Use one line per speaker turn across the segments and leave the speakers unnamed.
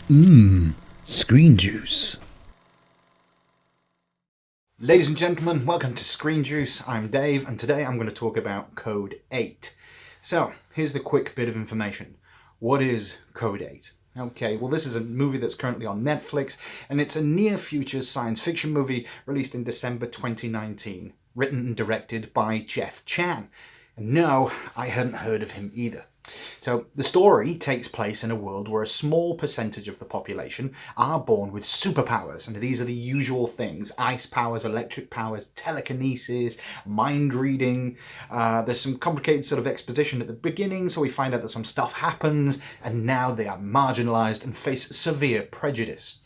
Screen juice.
Ladies and gentlemen, welcome to Screen Juice. I'm Dave, and today I'm going to talk about Code 8. So, here's the quick bit of information. What is Code 8? Okay, well this is a movie that's currently on Netflix, and it's a near-future science fiction movie released in December 2019, written and directed by Jeff Chan. And no, I hadn't heard of him either. So the story takes place in a world where a small percentage of the population are born with superpowers, and these are the usual things: ice powers, electric powers, telekinesis, mind reading. There's some complicated sort of exposition at the beginning, so we find out that some stuff happens, and now they are marginalized and face severe prejudice.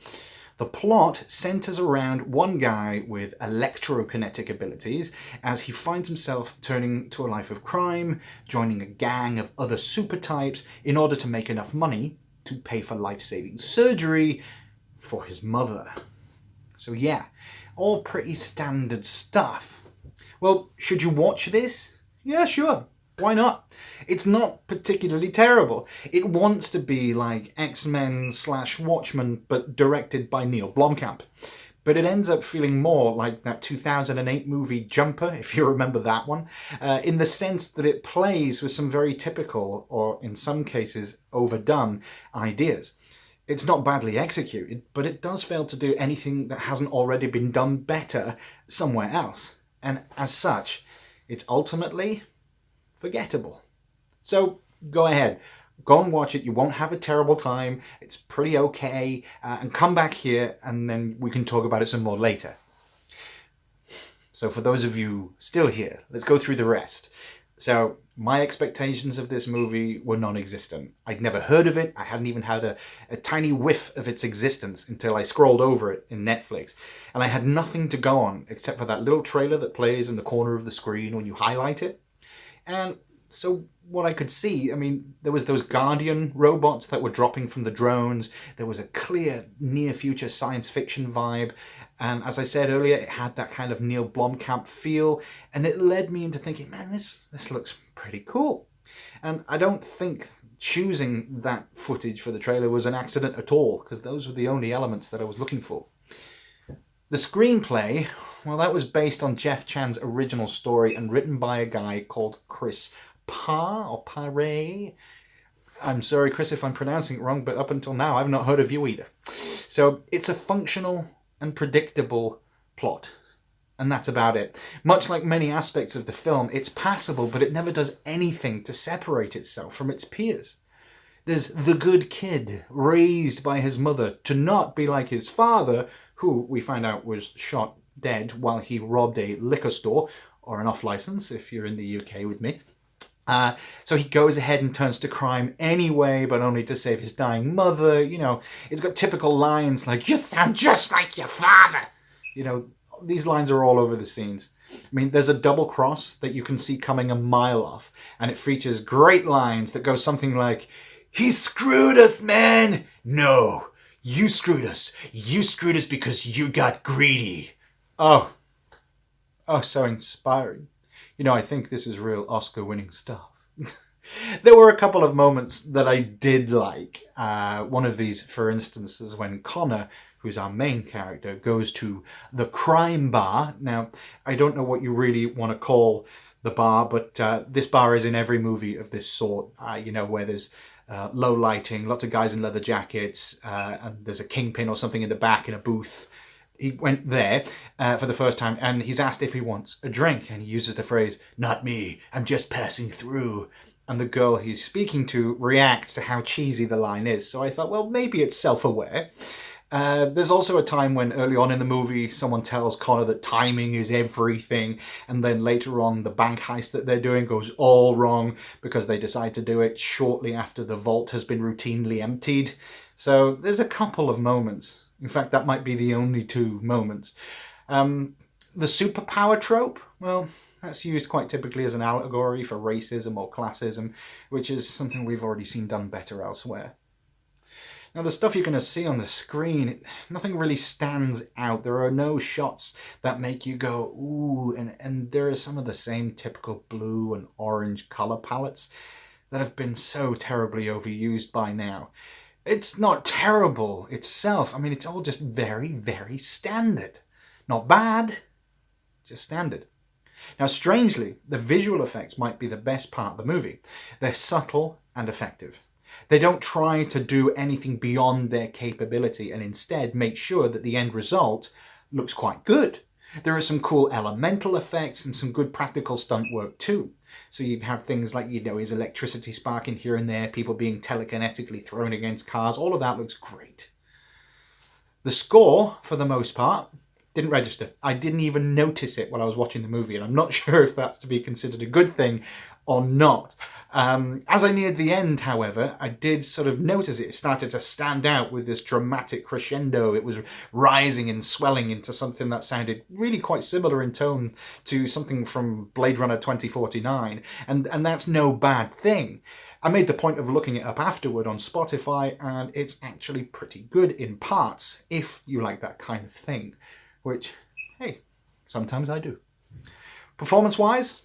The plot centers around one guy with electrokinetic abilities as he finds himself turning to a life of crime, joining a gang of other super types in order to make enough money to pay for life-saving surgery for his mother. So yeah, all pretty standard stuff. Well, should you watch this? Yeah, sure. Why not? It's not particularly terrible. It wants to be like X-Men / Watchmen, but directed by Neil Blomkamp. But it ends up feeling more like that 2008 movie Jumper, if you remember that one, in the sense that it plays with some very typical, or in some cases overdone, ideas. It's not badly executed, but it does fail to do anything that hasn't already been done better somewhere else. And as such, it's ultimately forgettable. So go ahead, go and watch it. You won't have a terrible time. It's pretty okay. And come back here and then we can talk about it some more later. So for those of you still here, let's go through the rest. So my expectations of this movie were non-existent. I'd never heard of it. I hadn't even had a tiny whiff of its existence until I scrolled over it in Netflix. And I had nothing to go on except for that little trailer that plays in the corner of the screen when you highlight it. And so what I could see, I mean, there was those Guardian robots that were dropping from the drones. There was a clear near-future science fiction vibe. And as I said earlier, it had that kind of Neil Blomkamp feel. And it led me into thinking, man, this looks pretty cool. And I don't think choosing that footage for the trailer was an accident at all, because those were the only elements that I was looking for. The screenplay, well, that was based on Jeff Chan's original story and written by a guy called Chris Pare. I'm sorry, Chris, if I'm pronouncing it wrong, but up until now, I've not heard of you either. So it's a functional and predictable plot, and that's about it. Much like many aspects of the film, it's passable, but it never does anything to separate itself from its peers. There's the good kid, raised by his mother to not be like his father, who we find out was shot dead while he robbed a liquor store, or an off-license if you're in the UK with me. So he goes ahead and turns to crime anyway, but only to save his dying mother. You know, it's got typical lines like, "You sound just like your father." You know, these lines are all over the scenes. I mean, there's a double cross that you can see coming a mile off, and it features great lines that go something like, "He screwed us, man." "No, you screwed us. You screwed us because you got greedy." Oh, so inspiring. You know, I think this is real Oscar-winning stuff. There were a couple of moments that I did like. One of these, for instance, is when Connor, who's our main character, goes to the crime bar. Now, I don't know what you really want to call the bar, but this bar is in every movie of this sort, you know, where there's low lighting, lots of guys in leather jackets, and there's a kingpin or something in the back in a booth. He went there for the first time, and he's asked if he wants a drink, and he uses the phrase, "Not me, I'm just passing through." And the girl he's speaking to reacts to how cheesy the line is. So I thought, well, maybe it's self-aware. There's also a time when early on in the movie someone tells Connor that timing is everything, and then later on the bank heist that they're doing goes all wrong because they decide to do it shortly after the vault has been routinely emptied. So there's a couple of moments. In fact, that might be the only two moments. The superpower trope, well, that's used quite typically as an allegory for racism or classism, which is something we've already seen done better elsewhere. Now, the stuff you're going to see on the screen, nothing really stands out. There are no shots that make you go, ooh, and there are some of the same typical blue and orange colour palettes that have been so terribly overused by now. It's not terrible itself. I mean, it's all just very, very standard. Not bad, just standard. Now, strangely, the visual effects might be the best part of the movie. They're subtle and effective. They don't try to do anything beyond their capability and instead make sure that the end result looks quite good. There are some cool elemental effects and some good practical stunt work too. So you have things like, his electricity sparking here and there, people being telekinetically thrown against cars. All of that looks great. The score, for the most part, didn't register. I didn't even notice it while I was watching the movie, and I'm not sure if that's to be considered a good thing or not. As I neared the end, however, I did sort of notice it started to stand out with this dramatic crescendo. It was rising and swelling into something that sounded really quite similar in tone to something from Blade Runner 2049, and that's no bad thing. I made the point of looking it up afterward on Spotify, and it's actually pretty good in parts, if you like that kind of thing. Which, hey, sometimes I do. Performance-wise,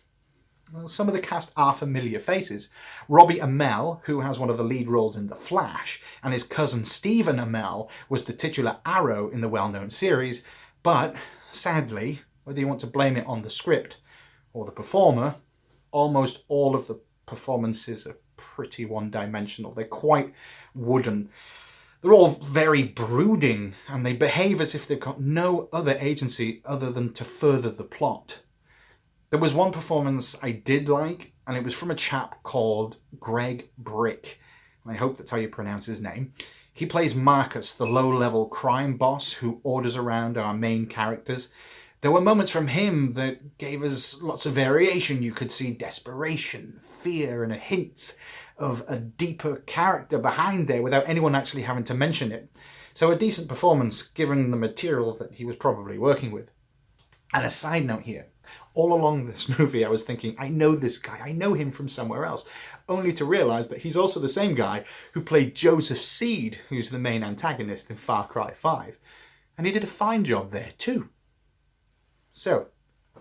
well, some of the cast are familiar faces. Robbie Amell, who has one of the lead roles in The Flash, and his cousin Stephen Amell was the titular Arrow in the well-known series, but sadly, whether you want to blame it on the script or the performer, almost all of the performances are pretty one-dimensional. They're quite wooden. They're all very brooding, and they behave as if they've got no other agency other than to further the plot. There was one performance I did like, and it was from a chap called Bryk. And I hope that's how you pronounce his name. He plays Marcus, the low-level crime boss who orders around our main characters. There were moments from him that gave us lots of variation. You could see desperation, fear, and a hint of a deeper character behind there without anyone actually having to mention it. So a decent performance given the material that he was probably working with. And a side note here, all along this movie I was thinking, I know this guy, I know him from somewhere else, only to realise that he's also the same guy who played Joseph Seed, who's the main antagonist in Far Cry 5. And he did a fine job there too. So,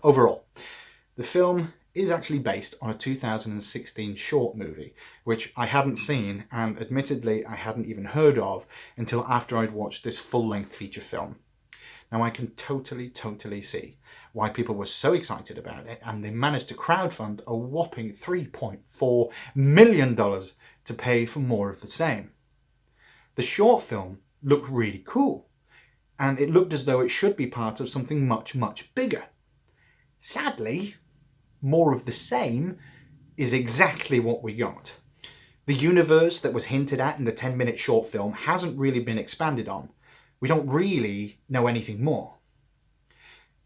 overall, the film is actually based on a 2016 short movie, which I hadn't seen and admittedly I hadn't even heard of until after I'd watched this full-length feature film. Now I can totally see why people were so excited about it, and they managed to crowdfund a whopping $3.4 million to pay for more of the same. The short film looked really cool, and it looked as though it should be part of something much, much bigger. Sadly, more of the same is exactly what we got. The universe that was hinted at in the 10-minute short film hasn't really been expanded on. We don't really know anything more.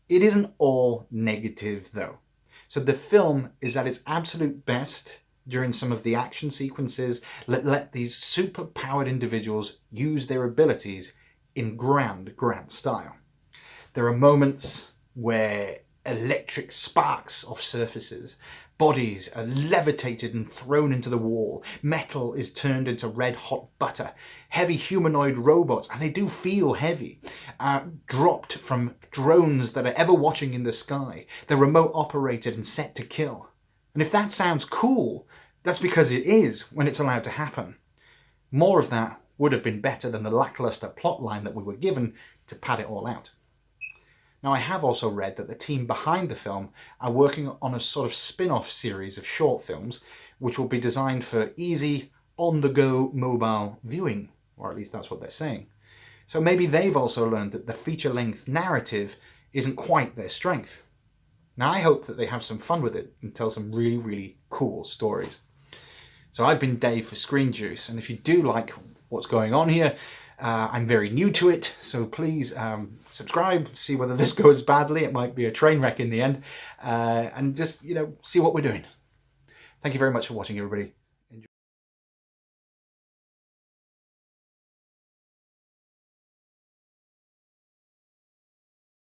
It isn't all negative though. So the film is at its absolute best during some of the action sequences that let these super-powered individuals use their abilities in grand style. There are moments where electric sparks off surfaces, bodies are levitated and thrown into the wall, metal is turned into red-hot butter, heavy humanoid robots, and they do feel heavy, are dropped from drones that are ever watching in the sky. They're remote operated and set to kill. And if that sounds cool, that's because it is when it's allowed to happen. More of that would have been better than the lackluster plotline that we were given to pad it all out. Now, I have also read that the team behind the film are working on a sort of spin-off series of short films which will be designed for easy, on-the-go mobile viewing, or at least that's what they're saying. So maybe they've also learned that the feature-length narrative isn't quite their strength. Now, I hope that they have some fun with it and tell some really, really cool stories. So I've been Dave for Screen Juice, and if you do like what's going on here, I'm very new to it, so please subscribe, see whether this goes badly. It might be a train wreck in the end, and just, see what we're doing. Thank you very much for watching, everybody.